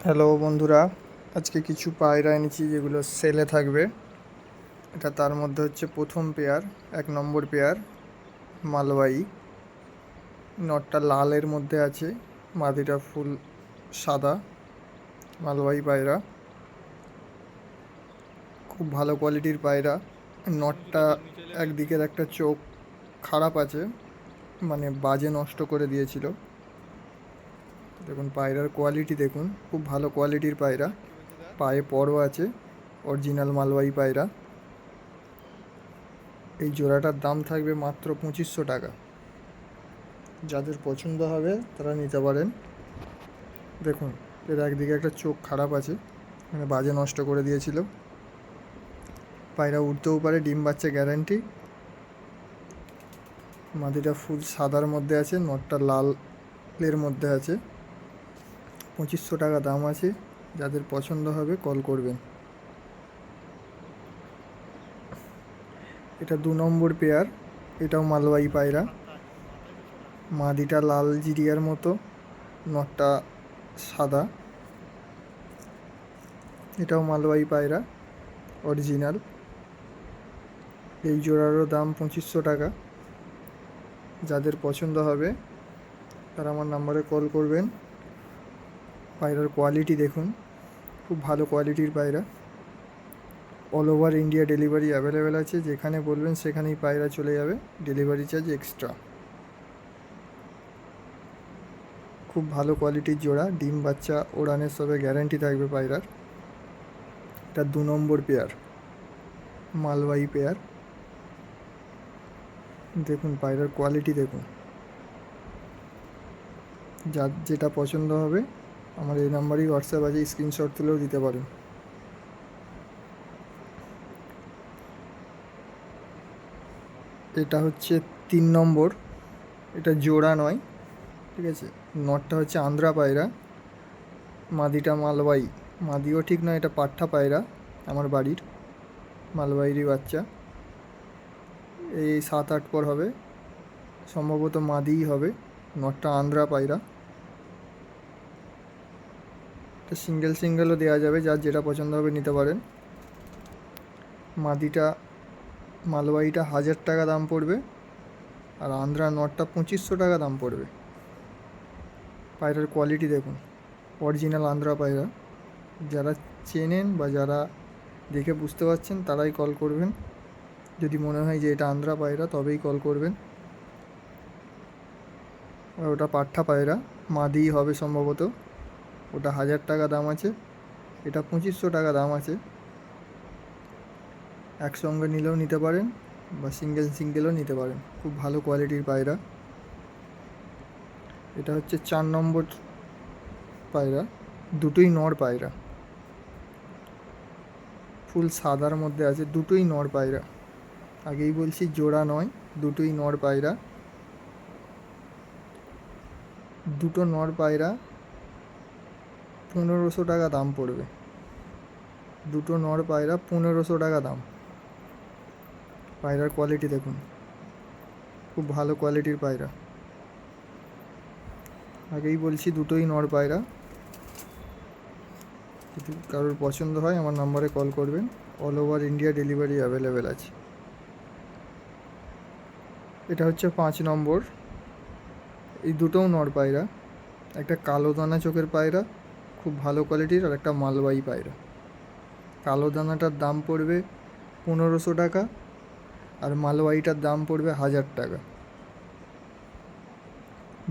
Hello বন্ধুরা, আজকে কিছু পায়রা এনেছি যেগুলো সেলে থাকবে। এটা তার মধ্যে হচ্ছে প্রথম পেয়ার, 1 নম্বর পেয়ার মালবাহী। নটটা লালের মধ্যে আছে, মাদিটা ফুল সাদা। মালবাহী পায়রা খুব ভালো কোয়ালিটির পায়রা। নটটা একদিকের একটা চোখ খারাপ আছে, মানে বাজে নষ্ট করে দিয়েছিল। দেখুন পায়রার কোয়ালিটি দেখুন, খুব ভালো কোয়ালিটির পায়রা। পায়ে পরও আছে, অরিজিনাল মালবাহী পায়রা। এই জোড়াটার দাম থাকবে মাত্র 2500 টাকা। যাদের পছন্দ হবে তারা নিতে পারেন। দেখুন এর একদিকে একটা চোখ খারাপ আছে, মানে বাজে নষ্ট করে দিয়েছিল। পায়রা উঠতেও পারে, ডিম বাচ্চা গ্যারান্টি। মাদিটা ফুল সাদার মধ্যে আছে, নটটা লালের মধ্যে আছে। 2500 টাকা দাম আছে। যাদের পছন্দ হবে কল করবেন। এটা 2 নম্বর পেয়ার, এটাও মালবাহী পায়রা। মাদিটা লাল জিরিয়ার মতো, নটটা সাদা। এটাও মালবাহী পায়রা, অরিজিনাল। এই জোড়ারও দাম 2500 টাকা। যাদের পছন্দ হবে তারা আমার নাম্বারে কল করবেন। পায়রার কোয়ালিটি দেখুন, খুব ভালো কোয়ালিটির পায়রা। All over India delivery available আছে, যেখানে বলবেন সেখানেই পায়রা চলে যাবে, ডেলিভারি চার্জ এক্সট্রা। খুব ভালো কোয়ালিটির জোড়া, ডিম বাচ্চা ওড়ানের সবে গ্যারান্টি থাকবে পায়রার। এটা 2 নম্বর পেয়ার, মালবাহী পেয়ার। দেখুন পায়রার কোয়ালিটি দেখুন। যার যেটা পছন্দ হবে আমার এই নাম্বারেই হোয়াটসঅ্যাপ আছে, স্ক্রিনশট তুলেও দিতে পারেন। এটা হচ্ছে 3 নম্বর, এটা জোড়া নয়, ঠিক আছে। নটটা হচ্ছে আন্ধ্রা পায়রা, মাদিটা মালবাহী। মাদিও ঠিক নয়, এটা পাঠা পায়রা, আমার বাড়ির মালবাহীরই বাচ্চা। এই 7-8 পর হবে, সম্ভবত মাদিই হবে। নটটা আন্ধ্রা পায়রা। এটা সিঙ্গেলও দেওয়া যাবে, যার যেটা পছন্দ হবে নিতে পারেন। মাদিটা মালবাহীটা 1000 টাকা দাম পড়বে, আর আন্ধ্রা নটটা 2500 টাকা দাম পড়বে। পায়রার কোয়ালিটি দেখুন, অরিজিনাল আন্ধ্রা পায়রা। যারা চেনেন বা যারা দেখে বুঝতে পারছেন তারাই কল করবেন। যদি মনে হয় যে এটা আন্ধ্রা পায়রা তবেই কল করবেন। আর ওটা পাঠা পায়রা, মাদিই হবে সম্ভবত। ওটা 1000 টাকা দাম আছে, এটা 2500 টাকা দাম আছে। একসঙ্গে নিলেও নিতে পারেন বা সিঙ্গেলও নিতে পারেন। খুব ভালো কোয়ালিটির পায়রা। এটা হচ্ছে 4 নম্বর পায়রা, দুটোই নর পায়রা। ফুল সাদার মধ্যে আছে, দুটোই নর পায়রা। আগেই বলছি জোড়া নয়, দুটোই নর পায়রা। দুটো নর পায়রা 1500 টাকা দাম পড়বে। দুটো নর পায়রা 1500 টাকা দাম। পায়রার কোয়ালিটি দেখুন, খুব ভালো কোয়ালিটির পায়রা। আগেই বলছি দুটোই নর পায়রা। যদি কারোর পছন্দ হয় আমার নাম্বারে কল করবেন। All over India delivery available আছে। এটা হচ্ছে 5 নম্বর, এই দুটোও নর পায়রা। একটা কালো দানা চোখের পায়রা, খুব ভালো কোয়ালিটির, আর একটা মালবাহী পায়রা। কালো দানাটার দাম পড়বে 1500 টাকা, আর মালবাহীটার দাম পড়বে 1000 টাকা।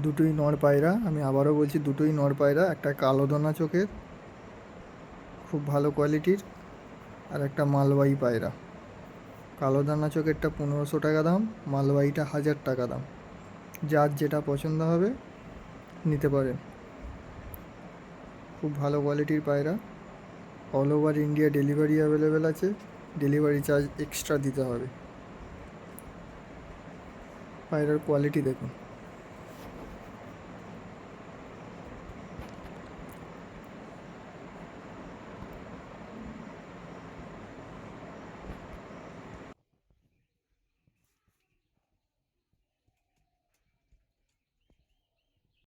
দুটোই নর পায়রা, আমি আবারও বলছি দুটোই নর পায়রা। একটা কালো দানা চোখের, খুব ভালো কোয়ালিটির, আর একটা মালবাহী পায়রা। কালো দানা চোখেরটা 1500 টাকা দাম, মালবাহীটা 1000 টাকা দাম। যার যেটা পছন্দ হবে নিতে পারেন। খুব ভালো কোয়ালিটির পায়রা। All over India delivery available আছে, ডেলিভারি চার্জ এক্সট্রা দিতে হবে। পায়রার কোয়ালিটি দেখুন।